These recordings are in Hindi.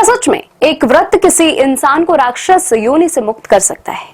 क्या सच में एक व्रत किसी इंसान को राक्षस योनि से मुक्त कर सकता है?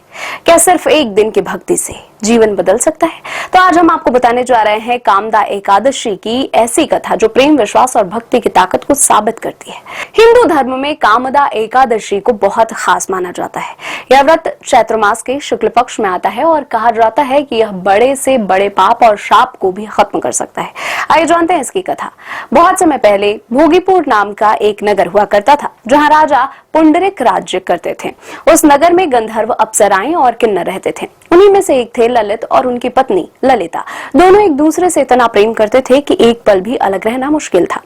क्या सिर्फ एक दिन की भक्ति से जीवन बदल सकता है? तो आज हम आपको बताने जा रहे हैं कामदा एकादशी की ऐसी कथा जो प्रेम, विश्वास और भक्ति की ताकत को साबित करती है। हिंदू धर्म में कामदा एकादशी को बहुत खास माना जाता है। यह व्रत चैत्र मास के शुक्ल पक्ष में आता है और कहा जाता है कि यह बड़े से बड़े पाप और शाप को भी खत्म कर सकता है। आइए जानते हैं इसकी कथा। बहुत समय पहले भोगीपुर नाम का एक नगर हुआ करता था, जहाँ राजा पुंडरीक राज्य करते थे। उस नगर में गंधर्व, अप्सराएं और किन्नर रहते थे। उन्हीं में से एक थे ललित और उनकी पत्नी ललिता। दोनों एक दूसरे से इतना प्रेम करते थे कि एक पल भी अलग रहना मुश्किल था।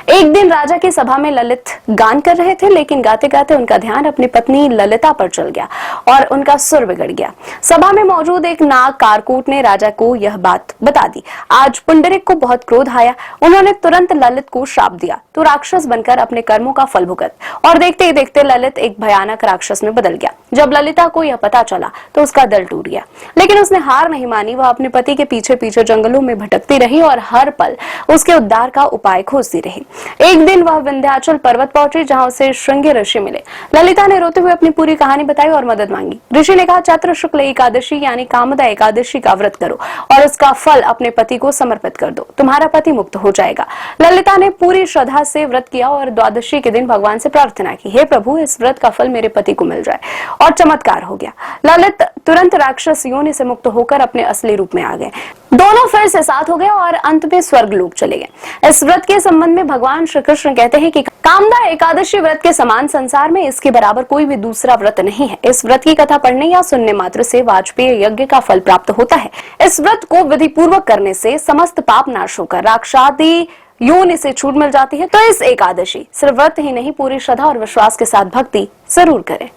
एक दिन राजा की सभा में ललित गान कर रहे थे, लेकिन गाते गाते उनका ध्यान अपनी पत्नी ललिता पर चल गया और उनका सुर बिगड़ गया। सभा में मौजूद एक नाग कारकूट ने राजा को यह बात बता दी। आज पुंडरीक को बहुत क्रोध आया। उन्होंने तुरंत ललित को श्राप दिया, तो राक्षस बनकर अपने कर्मों का फल भुगत। और देखते ही देखते ललित एक भयानक राक्षस में बदल गया। जब ललिता को यह पता चला तो उसका दिल टूट गया, लेकिन उसने हार नहीं मानी। वह अपने पति के पीछे पीछे जंगलों में भटकती रही और हर पल उसके उद्धार का उपाय खोजती रही। एक दिन वह विंध्याचल पर्वत पहुंची, जहां उसे श्रृंगी ऋषि मिले। ललिता ने रोते हुए अपनी पूरी कहानी बताई और मदद मांगी। ऋषि ने कहा, चैत्र शुक्ल एकादशी यानी कामदा एकादशी का व्रत करो और उसका फल अपने पति को समर्पित कर दो, तुम्हारा पति मुक्त हो जाएगा। ललिता ने पूरी श्रद्धा से व्रत किया और द्वादशी के दिन भगवान से प्रार्थना की, हे प्रभु, इस व्रत का फल मेरे पति को मिल जाए। और चमत्कार हो गया। ललित तुरंत राक्षस योनि से मुक्त होकर अपने असली रूप में आ गए। दोनों फिर से साथ हो गए और अंत में स्वर्ग लोक चले गए। इस व्रत के संबंध में भगवान श्री कृष्ण कहते हैं कि कामदा एकादशी व्रत के समान संसार में इसके बराबर कोई भी दूसरा व्रत नहीं है। इस व्रत की कथा पढ़ने या सुनने मात्र से वाजपेयी यज्ञ का फल प्राप्त होता है। इस व्रत को विधि पूर्वक करने से समस्त पाप नाश होकर राक्षसादि योनि से छूट मिल जाती है। तो इस एकादशी सिर्फ व्रत ही नहीं, पूरी श्रद्धा और विश्वास के साथ भक्ति जरूर करें।